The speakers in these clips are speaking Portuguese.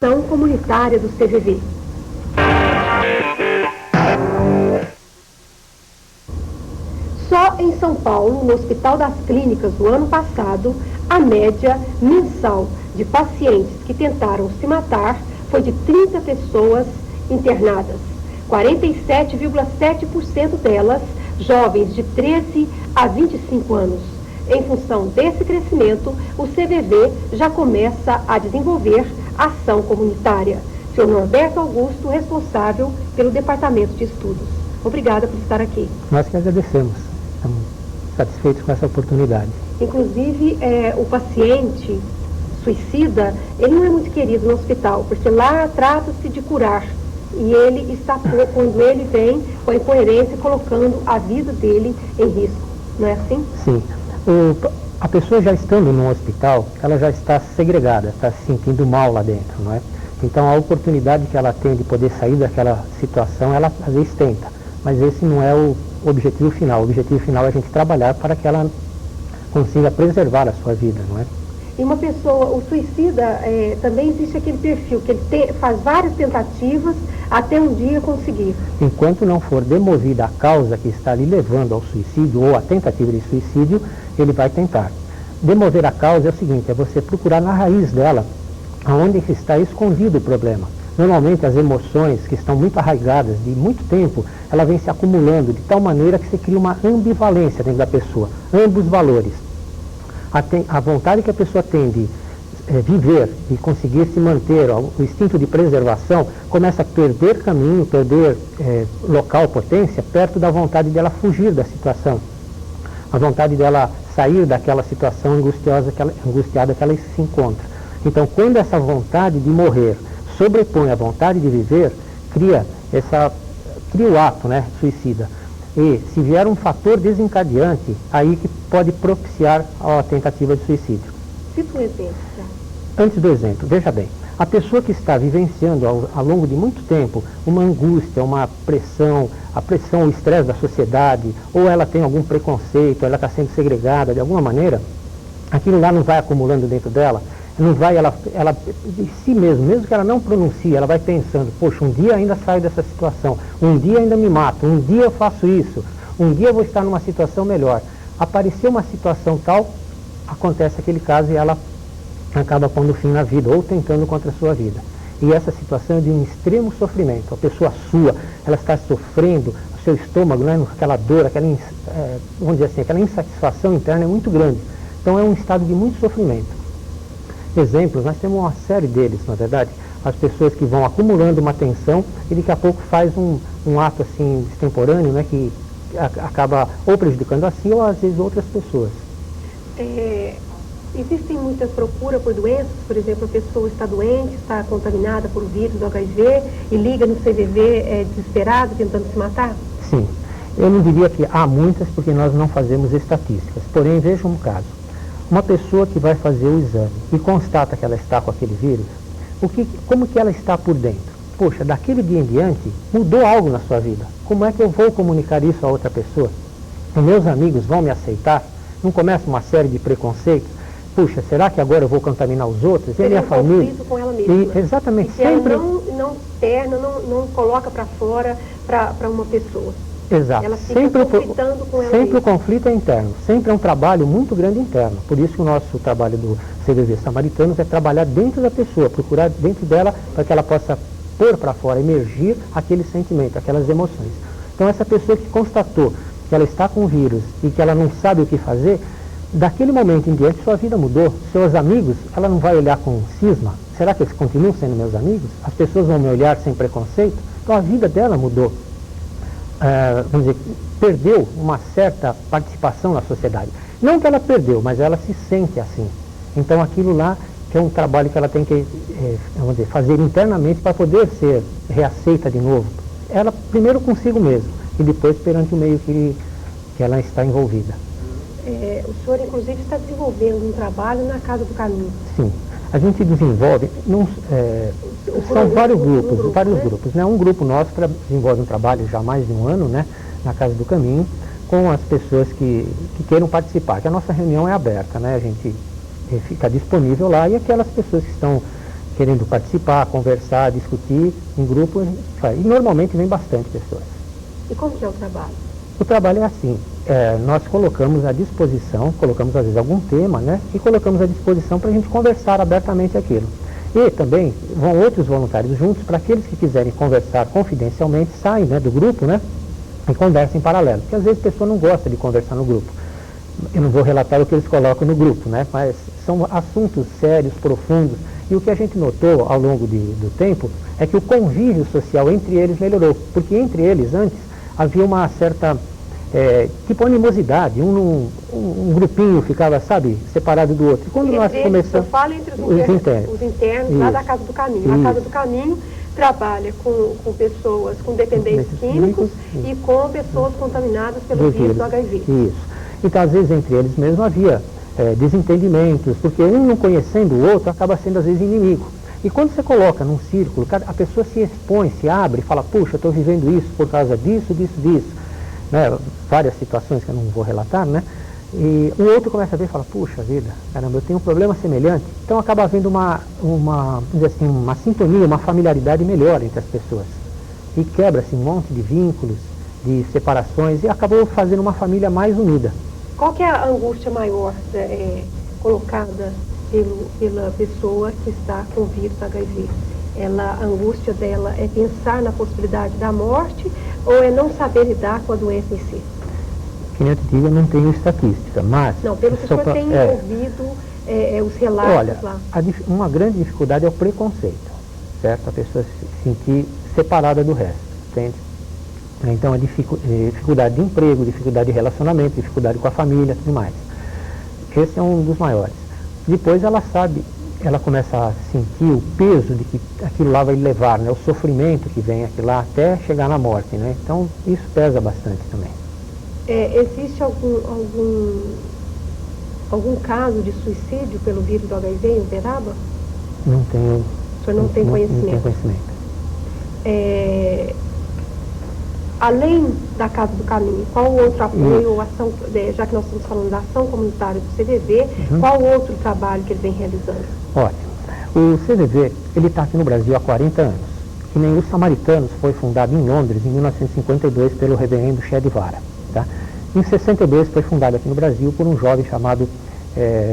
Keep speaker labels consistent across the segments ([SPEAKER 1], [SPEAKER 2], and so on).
[SPEAKER 1] Ação comunitária do CVV. Só em São Paulo, no Hospital das Clínicas, no ano passado, a média mensal de pacientes que tentaram se matar foi de 30 pessoas internadas. 47,7% delas jovens de 13 a 25 anos. Em função desse crescimento, o CVV já começa a desenvolver ação comunitária. Sr. Norberto Augusto, responsável pelo Departamento de Estudos. Obrigada por estar aqui.
[SPEAKER 2] Nós que agradecemos. Estamos satisfeitos com essa oportunidade.
[SPEAKER 1] Inclusive, o paciente suicida, ele não é muito querido no hospital, porque lá trata-se de curar. E ele está, quando ele vem com a incoerência, colocando a vida dele em risco. Não é assim?
[SPEAKER 2] Sim. A pessoa já estando no hospital, ela já está segregada, está se sentindo mal lá dentro, não é? Então a oportunidade que ela tem de poder sair daquela situação, ela às vezes tenta, mas esse não é o objetivo final. O objetivo final é a gente trabalhar para que ela consiga preservar a sua vida, não é?
[SPEAKER 1] E uma pessoa, o suicida, também existe aquele perfil, que ele faz várias tentativas até um dia conseguir.
[SPEAKER 2] Enquanto não for demovida a causa que está lhe levando ao suicídio ou à tentativa de suicídio, ele vai tentar. Demover a causa é o seguinte, é você procurar na raiz dela, aonde está escondido o problema. Normalmente as emoções que estão muito arraigadas de muito tempo, ela vem se acumulando de tal maneira que se cria uma ambivalência dentro da pessoa, ambos valores. A vontade que a pessoa tem de viver e conseguir se manter, o instinto de preservação, começa a perder caminho, perder local, potência, perto da vontade dela fugir da situação. A vontade dela sair daquela situação angustiada que ela se encontra. Então, quando essa vontade de morrer sobrepõe a vontade de viver, cria o ato, né, suicida. E se vier um fator desencadeante, aí que pode propiciar a tentativa de suicídio.
[SPEAKER 1] Cita um exemplo.
[SPEAKER 2] Antes do exemplo, veja bem, a pessoa que está vivenciando ao longo de muito tempo uma angústia, uma pressão, a pressão, o estresse da sociedade, ou ela tem algum preconceito, ela está sendo segregada de alguma maneira, aquilo lá não vai acumulando dentro dela, não vai, ela de si mesmo que ela não pronuncie, ela vai pensando, poxa, um dia ainda saio dessa situação, um dia ainda me mato, um dia eu faço isso, um dia eu vou estar numa situação melhor. Apareceu uma situação tal, acontece aquele caso e ela acaba pondo fim na vida, ou tentando contra a sua vida. E essa situação é de um extremo sofrimento. A pessoa sua, ela está sofrendo, o seu estômago, né, aquela dor, vamos dizer assim, aquela insatisfação interna é muito grande. Então é um estado de muito sofrimento. Exemplos, nós temos uma série deles, na verdade, as pessoas que vão acumulando uma tensão e daqui a pouco faz um ato assim extemporâneo, né, que acaba ou prejudicando a si ou às vezes outras pessoas.
[SPEAKER 1] Existem muitas procuras por doenças, por exemplo, a pessoa está doente, está contaminada por vírus do HIV e liga no CVV desesperado, tentando se matar?
[SPEAKER 2] Sim, eu não diria que há muitas porque nós não fazemos estatísticas, porém veja um caso. Uma pessoa que vai fazer o exame e constata que ela está com aquele vírus, como que ela está por dentro? Poxa, daquele dia em diante, mudou algo na sua vida. Como é que eu vou comunicar isso a outra pessoa? Os meus amigos vão me aceitar? Não começa uma série de preconceitos? Puxa, será que agora eu vou contaminar os outros? E a minha família?
[SPEAKER 1] Com ela mesma.
[SPEAKER 2] Exatamente.
[SPEAKER 1] E sempre ela não externa, não coloca para fora para uma pessoa.
[SPEAKER 2] Exato.
[SPEAKER 1] Ela fica conflitando com ela
[SPEAKER 2] sempre
[SPEAKER 1] mesma.
[SPEAKER 2] O conflito é interno. Sempre é um trabalho muito grande interno. Por isso que o nosso trabalho do CVV Samaritanos é trabalhar dentro da pessoa, procurar dentro dela para que ela possa pôr para fora, emergir aquele sentimento, aquelas emoções. Então essa pessoa que constatou que ela está com o vírus e que ela não sabe o que fazer, daquele momento em diante sua vida mudou. Seus amigos, ela não vai olhar com cisma. Será que eles continuam sendo meus amigos? As pessoas vão me olhar sem preconceito? Então a vida dela mudou. Vamos dizer, perdeu uma certa participação na sociedade. Não que ela perdeu, mas ela se sente assim. Então aquilo lá que é um trabalho que ela tem que vamos dizer, fazer internamente para poder ser reaceita de novo. Ela primeiro consigo mesmo e depois perante o meio que ela está envolvida.
[SPEAKER 1] O senhor, inclusive, está desenvolvendo um trabalho na Casa do Caminho.
[SPEAKER 2] Sim. A gente desenvolve, são vários grupos, né? Um grupo nosso desenvolve um trabalho já há mais de um ano, né, na Casa do Caminho, com as pessoas que queiram participar, que a nossa reunião é aberta, né? A gente fica disponível lá e aquelas pessoas que estão querendo participar, conversar, discutir em grupo, a gente faz. E normalmente vem bastante pessoas.
[SPEAKER 1] E como que é o trabalho?
[SPEAKER 2] O trabalho é assim, nós colocamos à disposição, colocamos às vezes algum tema, né? E colocamos à disposição para a gente conversar abertamente aquilo. E também vão outros voluntários juntos, para aqueles que quiserem conversar confidencialmente, saem, né, do grupo, né? E conversam em paralelo. Porque às vezes a pessoa não gosta de conversar no grupo. Eu não vou relatar o que eles colocam no grupo, né? Mas são assuntos sérios, profundos. E o que a gente notou ao longo do tempo é que o convívio social entre eles melhorou. Porque entre eles, antes, havia uma certa tipo animosidade. Um grupinho ficava, sabe, separado do outro. E quando nós começamos...
[SPEAKER 1] Eu falo entre os internos lá da Casa do Caminho.
[SPEAKER 2] Isso.
[SPEAKER 1] A Casa do Caminho trabalha com pessoas com dependentes químicos e com pessoas contaminadas pelo vírus do HIV.
[SPEAKER 2] Isso. Então, às vezes, entre eles mesmo havia desentendimentos, porque um não conhecendo o outro acaba sendo, às vezes, inimigo. E quando você coloca num círculo, a pessoa se expõe, se abre e fala, puxa, estou vivendo isso por causa disso, disso. Né? Várias situações que eu não vou relatar, né? E o outro começa a ver e fala, puxa vida, caramba, eu tenho um problema semelhante. Então acaba havendo vamos dizer assim, uma sintonia, uma familiaridade melhor entre as pessoas. E quebra-se um monte de vínculos, de separações, e acabou fazendo uma família mais unida.
[SPEAKER 1] Qual que é a angústia maior colocada pela pessoa que está com o vírus HIV? A angústia dela é pensar na possibilidade da morte ou é não saber lidar com a doença em si?
[SPEAKER 2] Que nem eu te digo, eu não tenho estatística, mas...
[SPEAKER 1] Não, pelo que o senhor tem ouvido os relatos.
[SPEAKER 2] Olha,
[SPEAKER 1] lá.
[SPEAKER 2] Uma grande dificuldade é o preconceito, certo? A pessoa se sentir separada do resto, entende? Então, a dificuldade de emprego, dificuldade de relacionamento, dificuldade com a família, tudo mais. Esse é um dos maiores. Depois ela começa a sentir o peso de que aquilo lá vai levar, né? O sofrimento que vem aquilo lá até chegar na morte, né? Então, isso pesa bastante também.
[SPEAKER 1] Existe algum caso de suicídio pelo vírus do HIV em Uberaba?
[SPEAKER 2] Não tenho.
[SPEAKER 1] O senhor não tem conhecimento?
[SPEAKER 2] Não tenho conhecimento.
[SPEAKER 1] Além da Casa do Caminho, qual outro apoio ou ação, já que nós estamos falando da ação comunitária do CVV, qual outro trabalho que ele vem realizando?
[SPEAKER 2] Olha, o CVV, ele está aqui no Brasil há 40 anos. Que nem os Samaritanos foi fundado em Londres em 1952 pelo reverendo Che Guevara. Tá? Em 62 foi fundado aqui no Brasil por um jovem chamado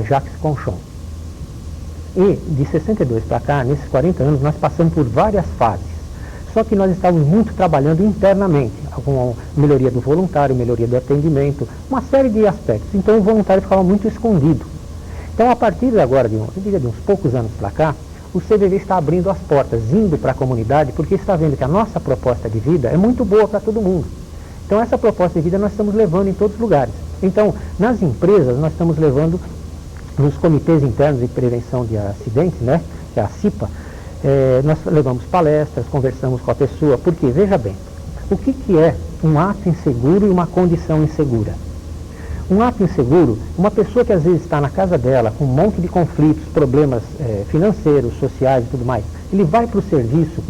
[SPEAKER 2] Jacques Conchon. E de 62 para cá, nesses 40 anos, nós passamos por várias fases. Só que nós estávamos muito trabalhando internamente, com melhoria do voluntário, melhoria do atendimento, uma série de aspectos. Então o voluntário ficava muito escondido. Então a partir de agora, de uns poucos anos para cá, o CVV está abrindo as portas, indo para a comunidade, porque está vendo que a nossa proposta de vida é muito boa para todo mundo. Então essa proposta de vida nós estamos levando em todos os lugares. Então nas empresas nós estamos levando nos comitês internos de prevenção de acidentes, né, que é a CIPA, nós levamos palestras, conversamos com a pessoa, porque, veja bem, o que é um ato inseguro e uma condição insegura? Um ato inseguro, uma pessoa que às vezes está na casa dela com um monte de conflitos, problemas financeiros, sociais e tudo mais, ele vai para o serviço,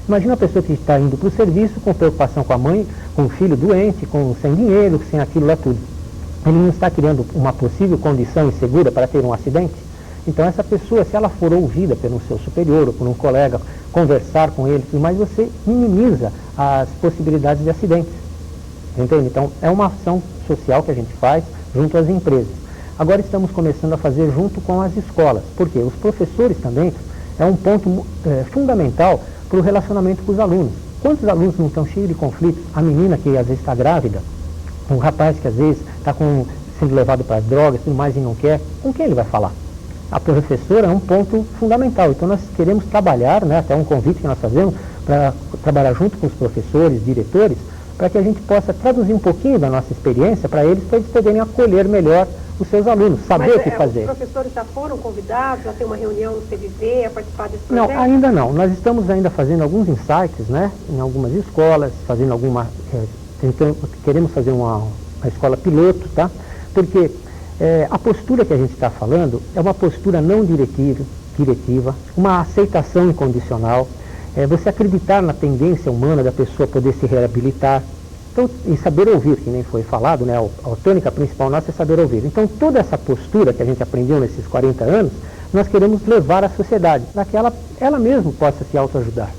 [SPEAKER 2] imagina uma pessoa que está indo para o serviço com preocupação com a mãe, com o filho doente, sem dinheiro, sem aquilo lá tudo. Ele não está criando uma possível condição insegura para ter um acidente? Então essa pessoa, se ela for ouvida pelo seu superior ou por um colega, conversar com ele, mas você minimiza as possibilidades de acidentes. Entende? Então é uma ação social que a gente faz junto às empresas. Agora estamos começando a fazer junto com as escolas, porque os professores também é um ponto fundamental para o relacionamento com os alunos. Quantos alunos não estão cheios de conflitos? A menina que às vezes está grávida, um rapaz que às vezes está sendo levado para as drogas, tudo mais e não quer, com quem ele vai falar? A professora é um ponto fundamental. Então nós queremos trabalhar, né, até um convite que nós fazemos, para trabalhar junto com os professores, diretores, para que a gente possa traduzir um pouquinho da nossa experiência para eles poderem acolher melhor os seus alunos, saber o que fazer.
[SPEAKER 1] Os professores já foram convidados a ter uma reunião no CVV, a participar desse projeto?
[SPEAKER 2] Não, ainda não. Nós estamos ainda fazendo alguns insights, né, em algumas escolas, fazendo queremos fazer uma escola piloto, tá? Porque a postura que a gente está falando é uma postura não diretiva, uma aceitação incondicional, você acreditar na tendência humana da pessoa poder se reabilitar, então, e saber ouvir, que nem foi falado, né, a tônica principal nossa é saber ouvir. Então toda essa postura que a gente aprendeu nesses 40 anos, nós queremos levar à sociedade, para que ela mesma possa se autoajudar.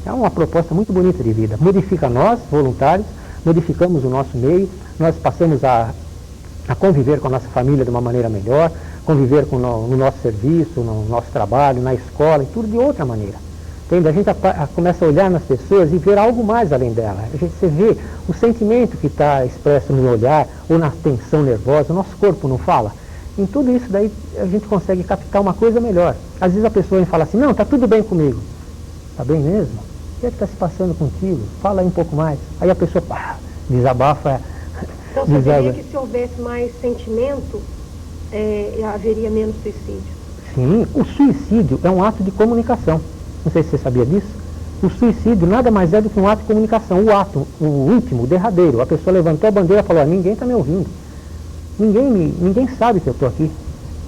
[SPEAKER 2] É uma proposta muito bonita de vida. Modifica nós, voluntários, modificamos o nosso meio, nós passamos a conviver com a nossa família de uma maneira melhor, conviver no nosso serviço, no nosso trabalho, na escola, e tudo de outra maneira. Entende? A gente começa a olhar nas pessoas e ver algo mais além dela. Você vê o sentimento que está expresso no olhar ou na tensão nervosa, o nosso corpo não fala. Em tudo isso daí a gente consegue captar uma coisa melhor. Às vezes a pessoa fala assim, não, está tudo bem comigo. Está bem mesmo? O que é que está se passando contigo? Fala aí um pouco mais. Aí a pessoa desabafa.
[SPEAKER 1] Então você diria que se houvesse mais sentimento, haveria menos suicídio?
[SPEAKER 2] Sim, o suicídio é um ato de comunicação. Não sei se você sabia disso. O suicídio nada mais é do que um ato de comunicação. O ato, o último, o derradeiro. A pessoa levantou a bandeira e falou, ninguém está me ouvindo. Ninguém sabe que eu estou aqui.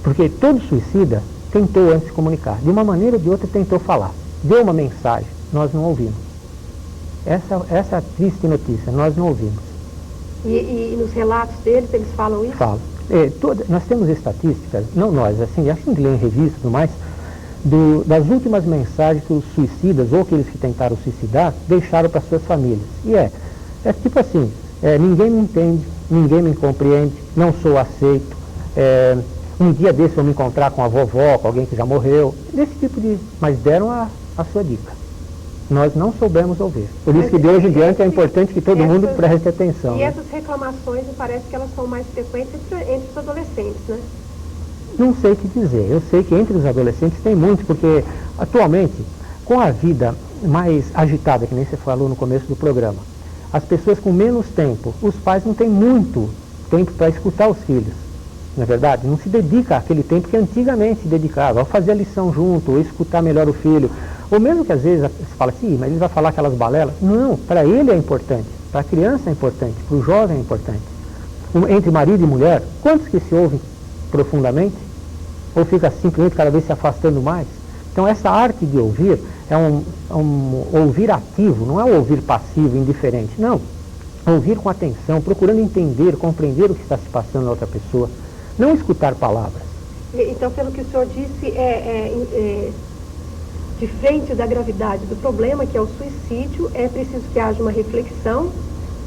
[SPEAKER 2] Porque todo suicida tentou antes se comunicar. De uma maneira ou de outra tentou falar. Deu uma mensagem, nós não ouvimos. Essa é a triste notícia, nós não ouvimos.
[SPEAKER 1] E nos relatos deles, eles falam isso?
[SPEAKER 2] Falam. Nós temos estatísticas, não nós, assim, acho que lê em revista e tudo mais, das últimas mensagens que os suicidas ou aqueles que tentaram suicidar deixaram para suas famílias. E é tipo assim, ninguém me entende, ninguém me compreende, não sou aceito, um dia desse eu me encontrar com a vovó, com alguém que já morreu, desse tipo de... Mas deram a sua dica. Nós não soubemos ouvir. Por isso que de hoje em diante é importante que todo mundo preste atenção.
[SPEAKER 1] E essas reclamações, me parece que elas são mais frequentes entre os adolescentes, né?
[SPEAKER 2] Não sei o que dizer. Eu sei que entre os adolescentes tem muito, porque atualmente, com a vida mais agitada, que nem você falou no começo do programa, as pessoas com menos tempo, os pais não têm muito tempo para escutar os filhos. Não é verdade? Não se dedica àquele tempo que antigamente se dedicava, a fazer a lição junto, ou escutar melhor o filho. Ou mesmo que às vezes você fala assim, mas ele vai falar aquelas balelas. Não, para ele é importante, para a criança é importante, para o jovem é importante. Entre marido e mulher, quantos que se ouvem profundamente? Ou fica simplesmente cada vez se afastando mais? Então essa arte de ouvir é um ouvir ativo, não é um ouvir passivo, indiferente. Não, ouvir com atenção, procurando entender, compreender o que está se passando na outra pessoa. Não escutar palavras.
[SPEAKER 1] Então, pelo que o senhor disse, de frente da gravidade do problema, que é o suicídio, é preciso que haja uma reflexão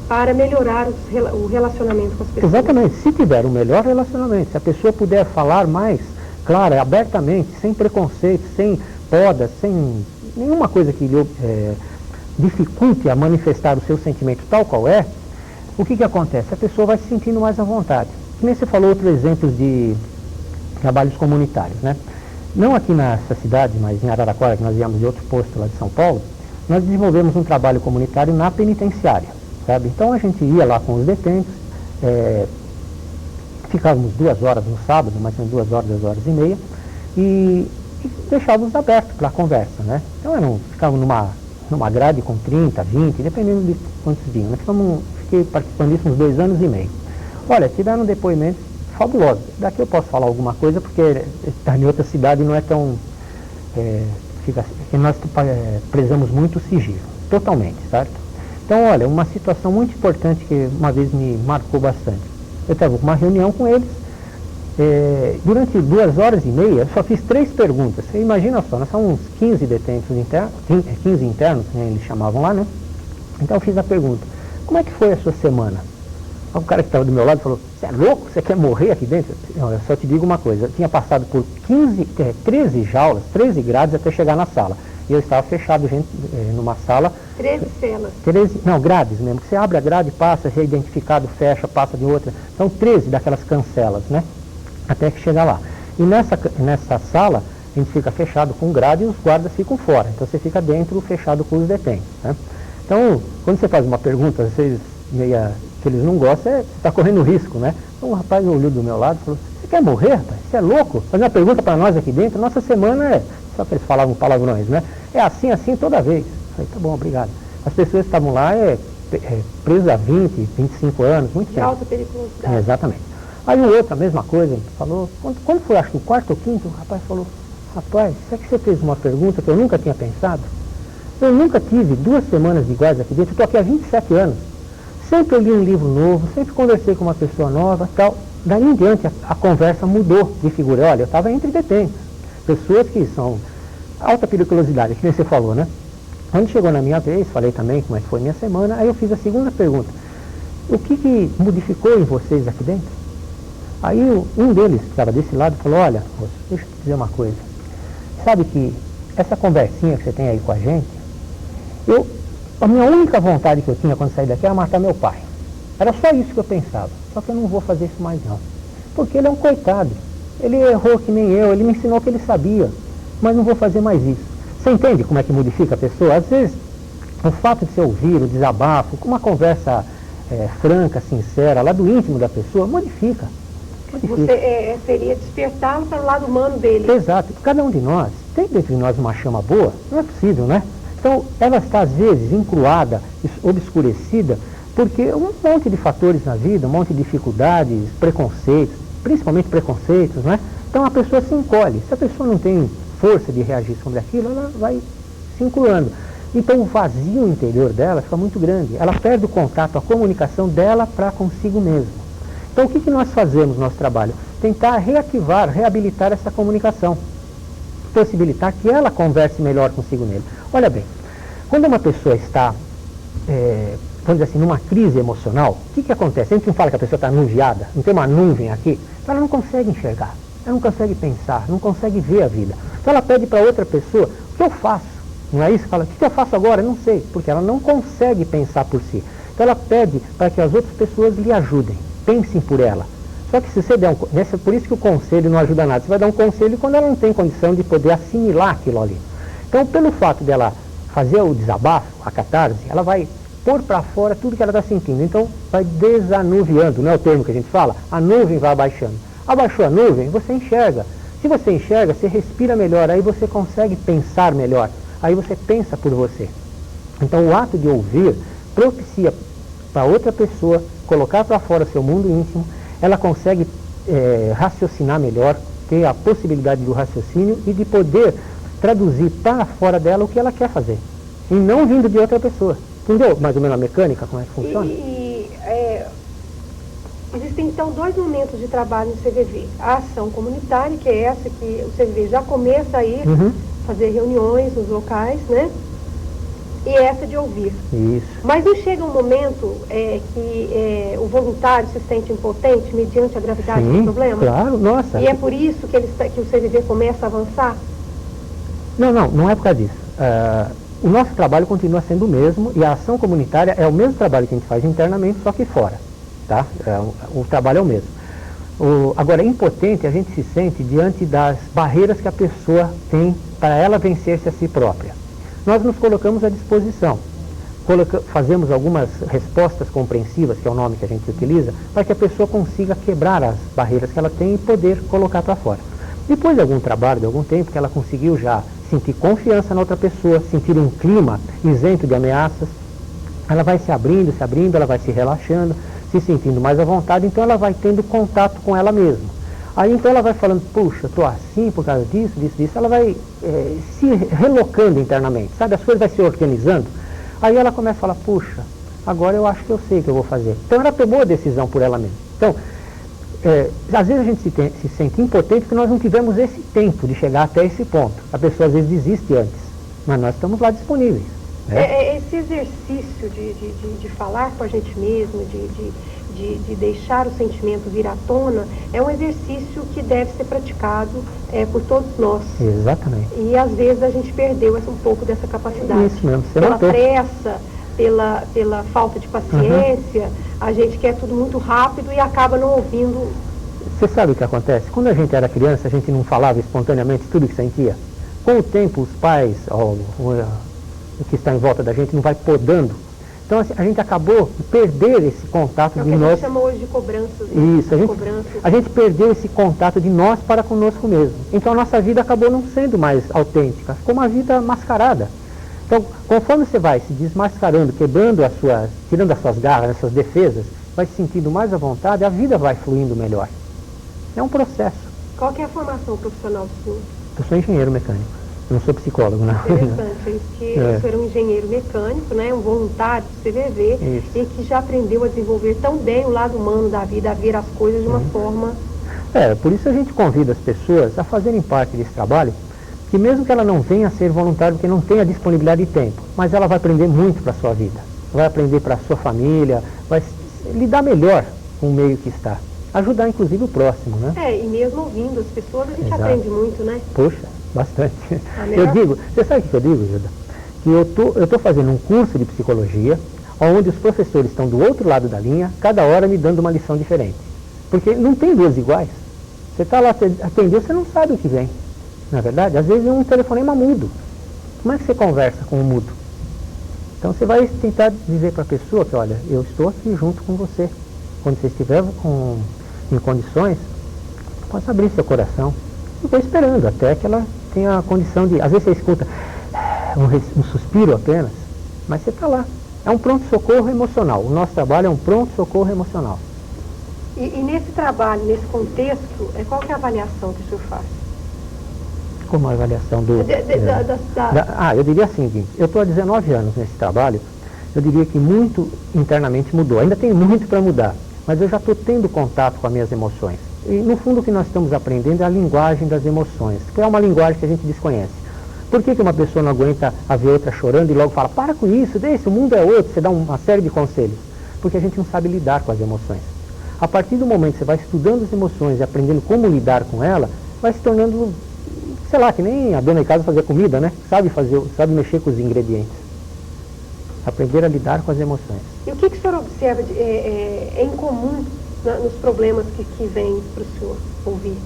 [SPEAKER 1] para melhorar o relacionamento com as pessoas.
[SPEAKER 2] Exatamente. Se tiver um melhor relacionamento, se a pessoa puder falar mais clara, abertamente, sem preconceito, sem podas, sem nenhuma coisa que lhe dificulte a manifestar o seu sentimento tal qual é, o que acontece? A pessoa vai se sentindo mais à vontade. Que nem você falou outro exemplo de trabalhos comunitários, né? Não aqui nessa cidade, mas em Araraquara, que nós viemos de outro posto lá de São Paulo, nós desenvolvemos um trabalho comunitário na penitenciária, sabe? Então a gente ia lá com os detentos, ficávamos 2 horas no sábado, mais ou menos 2 horas, 2 horas e meia, e deixávamos aberto para a conversa, né? Então ficávamos numa grade com 30, 20, dependendo de quantos vinham. Fiquei participando disso uns 2 anos e meio. Olha, tiveram depoimentos fabulosos. Daqui eu posso falar alguma coisa, porque está em outra cidade não é tão... nós prezamos muito o sigilo, totalmente, certo? Então, olha, uma situação muito importante que uma vez me marcou bastante. Eu estava com uma reunião com eles, durante 2 horas e meia, eu só fiz 3 perguntas. Você imagina só, nós somos uns 15 detentos internos, 15 internos, né, eles chamavam lá, né? Então eu fiz a pergunta, como é que foi a sua semana? O cara que estava do meu lado falou, você é louco? Você quer morrer aqui dentro? Não, eu só te digo uma coisa, eu tinha passado por 13 jaulas, 13 grades até chegar na sala. E eu estava fechado, numa sala...
[SPEAKER 1] 13 celas.
[SPEAKER 2] Grades mesmo. Você abre a grade, passa, já é identificado, fecha, passa de outra. São 13 daquelas cancelas, né? Até que chega lá. E nessa sala, a gente fica fechado com grade e os guardas ficam fora. Então você fica dentro, fechado com os detentos, né? Então, quando você faz uma pergunta, que eles não gostam, você está correndo risco, né? Então o rapaz olhou do meu lado e falou, você quer morrer, rapaz? Você é louco? Fazer uma pergunta para nós aqui dentro, nossa semana só que eles falavam palavrões, né? É assim, toda vez. Eu falei, tá bom, obrigado. As pessoas estavam lá presas há 20, 25 anos, muito tempo.
[SPEAKER 1] De alta periculosidade.
[SPEAKER 2] Exatamente. Aí o outro, a mesma coisa, falou, quando foi, acho que o 4º ou 5º, o rapaz falou, rapaz, será que você fez uma pergunta que eu nunca tinha pensado? Eu nunca tive 2 semanas iguais aqui dentro, eu estou aqui há 27 anos. Sempre eu li um livro novo, sempre conversei com uma pessoa nova, tal. Daí em diante a conversa mudou de figura. Olha, eu estava entre detentes, pessoas que são alta periculosidade, que nem você falou, né? Quando chegou na minha vez, falei também como é que foi minha semana, aí eu fiz a segunda pergunta. O que modificou em vocês aqui dentro? Aí um deles, que estava desse lado, falou, olha, moço, deixa eu te dizer uma coisa. Sabe que essa conversinha que você tem aí com a gente, a minha única vontade que eu tinha quando saí daqui era matar meu pai. Era só isso que eu pensava. Só que eu não vou fazer isso mais não. Porque ele é um coitado. Ele errou que nem eu, ele me ensinou que ele sabia. Mas não vou fazer mais isso. Você entende como é que modifica a pessoa? Às vezes, o fato de você ouvir o desabafo, com uma conversa franca, sincera, lá do íntimo da pessoa, modifica.
[SPEAKER 1] Você seria despertá-lo para o lado humano dele.
[SPEAKER 2] Exato. Cada um de nós tem dentro de nós uma chama boa. Não é possível, né? Então, ela está, às vezes, encruada, obscurecida, porque um monte de fatores na vida, um monte de dificuldades, preconceitos, principalmente preconceitos, né? Então, a pessoa se encolhe. Se a pessoa não tem força de reagir sobre aquilo, ela vai se encruando. Então, o vazio interior dela fica muito grande. Ela perde o contato, a comunicação dela para consigo mesma. Então, o que nós fazemos no nosso trabalho? Tentar reativar, reabilitar essa comunicação. Possibilitar que ela converse melhor consigo mesma. Olha bem, quando uma pessoa está, vamos dizer assim, numa crise emocional, o que acontece? A gente não fala que a pessoa está anuviada, não tem uma nuvem aqui, então ela não consegue enxergar, ela não consegue pensar, não consegue ver a vida. Então ela pede para outra pessoa, o que eu faço? Não é isso? Fala, o que eu faço agora? Eu não sei, porque ela não consegue pensar por si. Então ela pede para que as outras pessoas lhe ajudem, pensem por ela. Só que se você der por isso que o conselho não ajuda nada. Você vai dar um conselho quando ela não tem condição de poder assimilar aquilo ali. Então, pelo fato dela fazer o desabafo, a catarse, ela vai pôr para fora tudo que ela está sentindo. Então, vai desanuviando, não é o termo que a gente fala? A nuvem vai abaixando. Abaixou a nuvem, você enxerga. Se você enxerga, você respira melhor, aí você consegue pensar melhor. Aí você pensa por você. Então, o ato de ouvir propicia para outra pessoa colocar para fora seu mundo íntimo. Ela consegue raciocinar melhor, ter a possibilidade do raciocínio e de poder traduzir para fora dela o que ela quer fazer. E não vindo de outra pessoa. Entendeu mais ou menos a mecânica, como é que funciona?
[SPEAKER 1] Existem então dois momentos de trabalho no CVV. A ação comunitária, que é essa que o CVV já começa a ir fazer reuniões nos locais, né? E essa de ouvir.
[SPEAKER 2] Isso.
[SPEAKER 1] Mas não chega um momento que o voluntário se sente impotente mediante a gravidade do problema?
[SPEAKER 2] Claro, nossa.
[SPEAKER 1] E é por isso que o CVV começa a avançar?
[SPEAKER 2] Não é por causa disso. O nosso trabalho continua sendo o mesmo e a ação comunitária é o mesmo trabalho que a gente faz internamente, só que fora. Tá? O trabalho é o mesmo. Agora, impotente a gente se sente diante das barreiras que a pessoa tem para ela vencer-se a si própria. Nós nos colocamos à disposição, fazemos algumas respostas compreensivas, que é o nome que a gente utiliza, para que a pessoa consiga quebrar as barreiras que ela tem e poder colocar para fora. Depois de algum trabalho, de algum tempo, que ela conseguiu já sentir confiança na outra pessoa, sentir um clima isento de ameaças, ela vai se abrindo, ela vai se relaxando, se sentindo mais à vontade, então ela vai tendo contato com ela mesma. Aí então ela vai falando, puxa, estou assim por causa disso, ela vai se relocando internamente, sabe? As coisas vão se organizando. Aí ela começa a falar, puxa, agora eu acho que eu sei o que eu vou fazer. Então ela tomou a decisão por ela mesma. Então, às vezes a gente se sente impotente porque nós não tivemos esse tempo de chegar até esse ponto. A pessoa às vezes desiste antes, mas nós estamos lá disponíveis. Né?
[SPEAKER 1] Esse exercício de falar com a gente mesmo, de deixar o sentimento vir à tona, é um exercício que deve ser praticado por todos nós.
[SPEAKER 2] Exatamente.
[SPEAKER 1] E às vezes a gente perdeu um pouco dessa capacidade.
[SPEAKER 2] Isso mesmo, você
[SPEAKER 1] pela
[SPEAKER 2] notou.
[SPEAKER 1] pressa, pela falta de paciência, a gente quer tudo muito rápido e acaba não ouvindo.
[SPEAKER 2] Você sabe o que acontece? Quando a gente era criança, a gente não falava espontaneamente tudo o que sentia. Com o tempo, os pais, o que está em volta da gente, não vai podando. Então assim, a gente acabou de perder esse contato de nós.
[SPEAKER 1] A gente chama hoje de cobranças.
[SPEAKER 2] Isso, a gente perdeu esse contato de nós para conosco mesmo. Então a nossa vida acabou não sendo mais autêntica, ficou uma vida mascarada. Então, conforme você vai se desmascarando, quebrando tirando as suas garras, as suas defesas, vai se sentindo mais à vontade, a vida vai fluindo melhor. É um processo.
[SPEAKER 1] Qual que é a formação profissional do senhor?
[SPEAKER 2] Eu sou engenheiro mecânico. Eu não sou psicólogo, não.
[SPEAKER 1] Interessante isso, que o senhor é um engenheiro mecânico, né, um voluntário do CVV, isso. E que já aprendeu a desenvolver tão bem o lado humano da vida, a ver as coisas de uma forma...
[SPEAKER 2] Por isso a gente convida as pessoas a fazerem parte desse trabalho, que mesmo que ela não venha a ser voluntária, porque não tenha disponibilidade de tempo, mas ela vai aprender muito para a sua vida, vai aprender para a sua família, vai lidar melhor com o meio que está. Ajudar, inclusive, o próximo, né?
[SPEAKER 1] E mesmo ouvindo as pessoas, a gente aprende muito, né?
[SPEAKER 2] Puxa, bastante. Eu digo, você sabe o que eu digo, Gilda? Que eu estou fazendo um curso de psicologia, onde os professores estão do outro lado da linha, cada hora me dando uma lição diferente. Porque não tem duas iguais. Você está lá, atendeu, você não sabe o que vem. Na verdade, às vezes é um telefonema mudo. Como é que você conversa com o mudo? Então você vai tentar dizer para a pessoa que, olha, eu estou aqui junto com você. Quando você estiver em condições, possa abrir seu coração. Eu estou esperando até que ela tenha a condição de... Às vezes você escuta um suspiro apenas, mas você está lá. É um pronto-socorro emocional. O nosso trabalho é um pronto-socorro emocional.
[SPEAKER 1] E nesse trabalho, nesse contexto, qual que é a avaliação que o senhor faz?
[SPEAKER 2] Como a avaliação do... eu diria assim, eu estou há 19 anos nesse trabalho, eu diria que muito internamente mudou. Ainda tem muito para mudar, mas eu já estou tendo contato com as minhas emoções. E no fundo o que nós estamos aprendendo é a linguagem das emoções, que é uma linguagem que a gente desconhece. Por que uma pessoa não aguenta a ver outra chorando e logo fala, para com isso, deixa, o mundo é outro, você dá uma série de conselhos? Porque a gente não sabe lidar com as emoções. A partir do momento que você vai estudando as emoções e aprendendo como lidar com ela, vai se tornando, sei lá, que nem a dona de casa fazer comida, né? Sabe mexer com os ingredientes. Aprender a lidar com as emoções.
[SPEAKER 1] E o que o senhor observa em comum nos problemas que vêm para o senhor ouvir?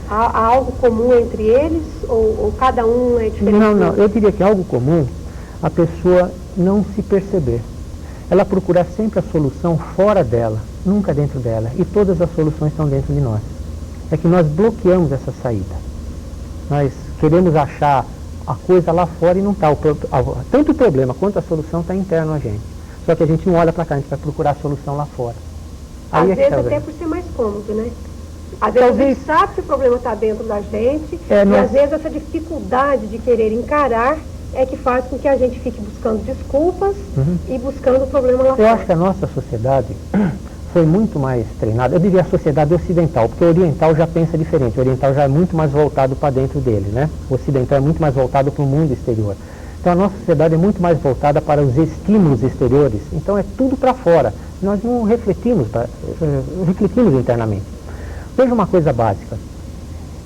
[SPEAKER 1] Há algo comum entre eles ou cada um é diferente?
[SPEAKER 2] Não, eu diria que algo comum, a pessoa não se perceber. Ela procurar sempre a solução fora dela, nunca dentro dela. E todas as soluções estão dentro de nós. É que nós bloqueamos essa saída. Nós queremos achar a coisa lá fora e não está. Tanto o problema quanto a solução está interno a gente. Só que a gente não olha para cá, a gente vai procurar a solução lá fora.
[SPEAKER 1] Às vezes até por ser mais cômodo, né? Às vezes a gente sabe que o problema está dentro da gente, e às vezes essa dificuldade de querer encarar é que faz com que a gente fique buscando desculpas e buscando o problema lá fora.
[SPEAKER 2] Eu acho que a nossa sociedade foi muito mais treinada, eu diria a sociedade ocidental, porque o oriental já pensa diferente, o oriental já é muito mais voltado para dentro dele, né? O ocidental é muito mais voltado para o mundo exterior. Então a nossa sociedade é muito mais voltada para os estímulos exteriores, então é tudo para fora. Nós não refletimos internamente. Veja uma coisa básica.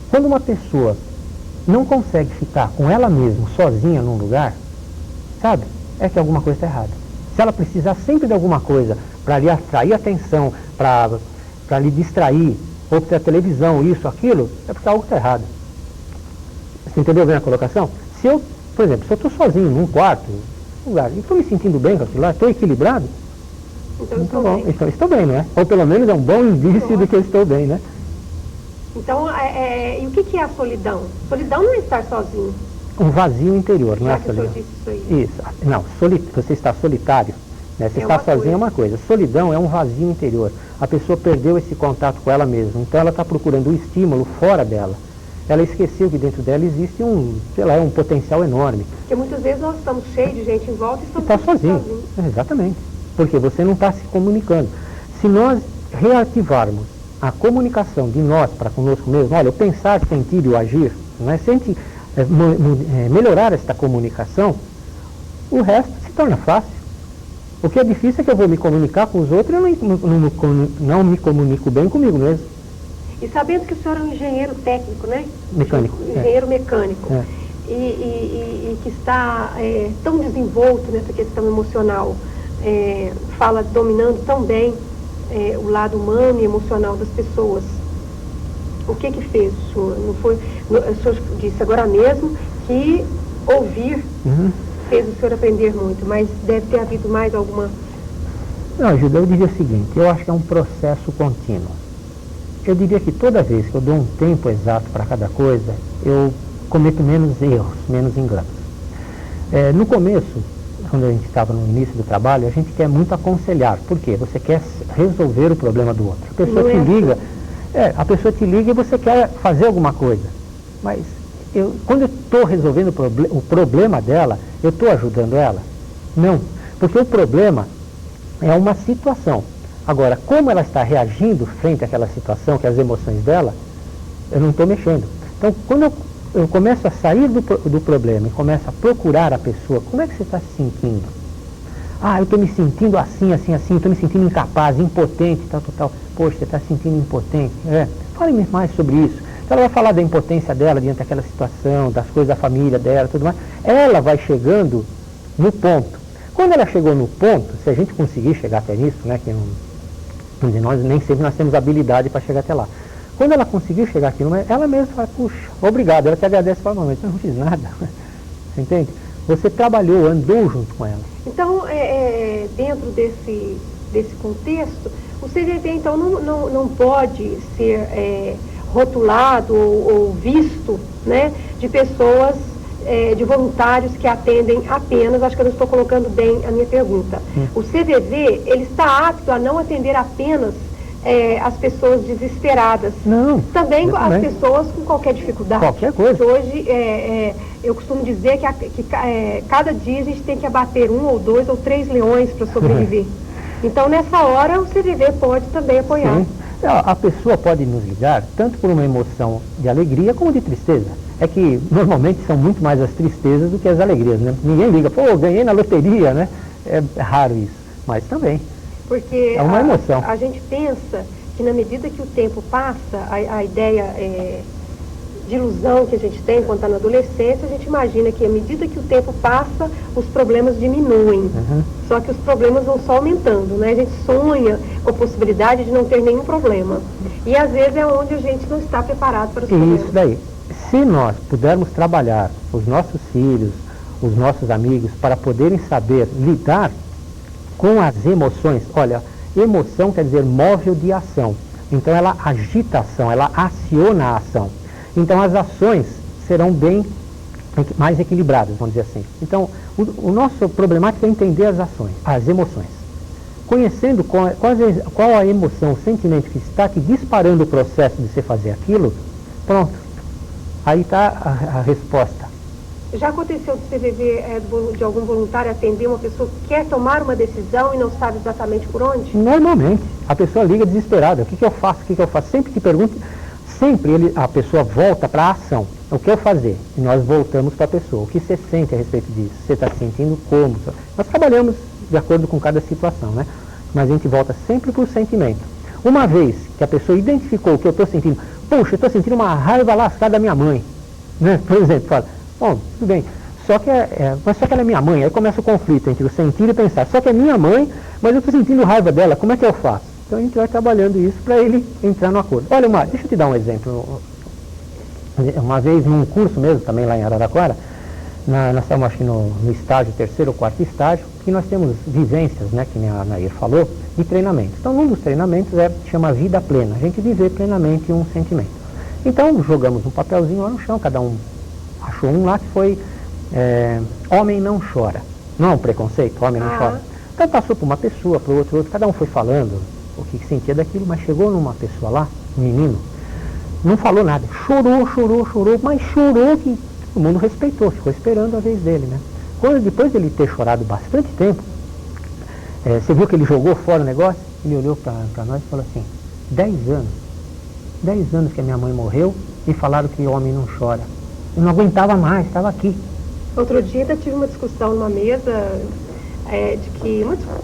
[SPEAKER 2] Quando uma pessoa não consegue ficar com ela mesma, sozinha num lugar, sabe? É que alguma coisa está errada. Se ela precisar sempre de alguma coisa para lhe atrair atenção, para lhe distrair, ou para a televisão, isso, aquilo, é porque algo está errado. Você entendeu bem a colocação? Se eu, por exemplo, se eu estou sozinho num quarto, lugar, e estou me sentindo bem com aquilo lá, estou equilibrado, então estou bem, não é? Ou pelo menos é um bom indício de que eu estou bem, né?
[SPEAKER 1] Então, e o que é a solidão? Solidão não é estar sozinho.
[SPEAKER 2] Um vazio interior, não é a solidão.
[SPEAKER 1] Disse isso aí.
[SPEAKER 2] Isso. Não, você está solitário, né? Você está sozinho é uma coisa. Solidão é um vazio interior. A pessoa perdeu esse contato com ela mesma. Então ela está procurando um estímulo fora dela. Ela esqueceu que dentro dela existe um potencial enorme.
[SPEAKER 1] Porque muitas vezes nós estamos cheios de gente em volta e estamos
[SPEAKER 2] sozinhos. Exatamente. Porque você não está se comunicando. Se nós reativarmos a comunicação de nós para conosco mesmo, olha, o pensar, sentir e o agir, né? Melhorar esta comunicação, o resto se torna fácil. O que é difícil é que eu vou me comunicar com os outros e eu não me comunico bem comigo mesmo.
[SPEAKER 1] E sabendo que o senhor é um engenheiro técnico, né?
[SPEAKER 2] Mecânico.
[SPEAKER 1] Engenheiro mecânico. E que está tão desenvolto nessa questão emocional, fala dominando tão bem o lado humano e emocional das pessoas. O que fez o senhor? Não foi, o senhor disse agora mesmo que ouvir fez o senhor aprender muito, mas deve ter havido mais alguma...
[SPEAKER 2] Não, Gilda, eu diria o seguinte, eu acho que é um processo contínuo. Eu diria que toda vez que eu dou um tempo exato para cada coisa, eu cometo menos erros, menos enganos. No começo, quando a gente estava no início do trabalho, a gente quer muito aconselhar. Por quê? Você quer resolver o problema do outro. A pessoa te liga, e você quer fazer alguma coisa. Mas quando eu estou resolvendo o problema dela, eu estou ajudando ela? Não, porque o problema é uma situação. Agora, como ela está reagindo frente àquela situação, que é as emoções dela, eu não estou mexendo. Então, quando eu começo a sair do problema e começo a procurar a pessoa, como é que você está se sentindo? Ah, eu estou me sentindo assim, assim, assim, estou me sentindo incapaz, impotente, tal, tal, tal. Poxa, você está se sentindo impotente? Fale-me mais sobre isso. Então, ela vai falar da impotência dela diante daquela situação, das coisas da família dela, tudo mais. Ela vai chegando no ponto. Quando ela chegou no ponto, se a gente conseguir chegar até nisso, né, que nem sempre nós temos habilidade para chegar até lá. Quando ela conseguiu chegar aqui, ela mesma fala, puxa, obrigado, ela te agradece e fala, mas eu não fiz nada. Você entende? Você trabalhou, andou junto com ela.
[SPEAKER 1] Então, dentro desse contexto, o CVV, então, não pode ser rotulado ou visto, né, de pessoas, de voluntários que atendem apenas, acho que eu não estou colocando bem a minha pergunta. O CVV, ele está apto a não atender apenas as pessoas desesperadas.
[SPEAKER 2] Não.
[SPEAKER 1] Também as pessoas com qualquer dificuldade.
[SPEAKER 2] Qualquer coisa.
[SPEAKER 1] Hoje, eu costumo dizer que cada dia a gente tem que abater 1 ou 2 ou 3 leões para sobreviver. Então, nessa hora, o CVV pode também apoiar.
[SPEAKER 2] Sim. A pessoa pode nos ligar tanto por uma emoção de alegria como de tristeza. É que normalmente são muito mais as tristezas do que as alegrias, né? Ninguém liga, pô, ganhei na loteria, né? É raro isso, mas também.
[SPEAKER 1] Porque
[SPEAKER 2] é uma emoção.
[SPEAKER 1] A gente pensa que na medida que o tempo passa, a ideia de ilusão que a gente tem quando está na adolescência, a gente imagina que à medida que o tempo passa, os problemas diminuem. Só que os problemas vão só aumentando, né? A gente sonha com a possibilidade de não ter nenhum problema. E às vezes é onde a gente não está preparado para os problemas.
[SPEAKER 2] Isso daí. Se nós pudermos trabalhar os nossos filhos, os nossos amigos, para poderem saber lidar com as emoções, olha, emoção quer dizer móvel de ação. Então ela agita a ação, ela aciona a ação. Então as ações serão mais equilibradas, vamos dizer assim. Então o nosso problemático é entender as ações, as emoções. Conhecendo qual a emoção, o sentimento que está te disparando o processo de você fazer aquilo, pronto. Aí está a resposta.
[SPEAKER 1] Já aconteceu do CVV, de algum voluntário atender uma pessoa que quer tomar uma decisão e não sabe exatamente por onde?
[SPEAKER 2] Normalmente. A pessoa liga desesperada. O que eu faço? O que eu faço? Sempre que pergunta, a pessoa volta para a ação. O que eu fazer? E nós voltamos para a pessoa. O que você sente a respeito disso? Você está se sentindo como? Nós trabalhamos de acordo com cada situação, né? Mas a gente volta sempre para o sentimento. Uma vez que a pessoa identificou o que eu estou sentindo, puxa, eu estou sentindo uma raiva lascada da minha mãe, né? Por exemplo, fala, bom, tudo bem, mas só que ela é minha mãe. Aí começa o conflito entre o sentir e pensar, só que é minha mãe, mas eu estou sentindo raiva dela, como é que eu faço? Então a gente vai trabalhando isso para ele entrar no acordo. Olha, Mar, deixa eu te dar um exemplo. Uma vez num curso mesmo, também lá em Araraquara, nós estamos acho que no estágio, 3º ou 4º estágio, que nós temos vivências, né, que a Nair falou, de treinamento. Então, um dos treinamentos chama vida plena, a gente viver plenamente um sentimento. Então, jogamos um papelzinho lá no chão, cada um achou um lá que foi homem não chora. Não é um preconceito, homem não chora. Então, passou para uma pessoa, para outro, cada um foi falando o que sentia daquilo, mas chegou numa pessoa lá, um menino, não falou nada, chorou, mas chorou que o mundo respeitou, ficou esperando a vez dele, né? Depois dele ter chorado bastante tempo, você viu que ele jogou fora o negócio? Ele olhou para nós e falou assim, 10 anos que a minha mãe morreu e falaram que homem não chora. Eu não aguentava mais, estava aqui.
[SPEAKER 1] Outro dia ainda tive uma discussão numa mesa,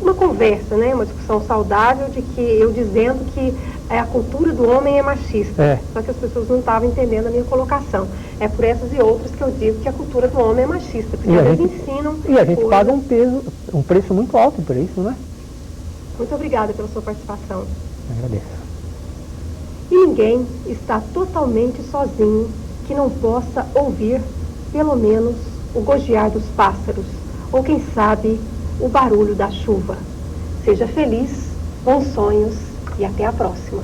[SPEAKER 1] uma conversa, né? Uma discussão saudável de que eu dizendo que a cultura do homem é machista. Só que as pessoas não estavam entendendo a minha colocação. É por essas e outras que eu digo que a cultura do homem é machista, porque eles ensinam.
[SPEAKER 2] E a gente paga um preço muito alto por isso, né?
[SPEAKER 1] Muito obrigada pela sua participação.
[SPEAKER 2] Agradeço.
[SPEAKER 1] E ninguém está totalmente sozinho que não possa ouvir, pelo menos, o gorjear dos pássaros, ou quem sabe, o barulho da chuva. Seja feliz, bons sonhos e até a próxima.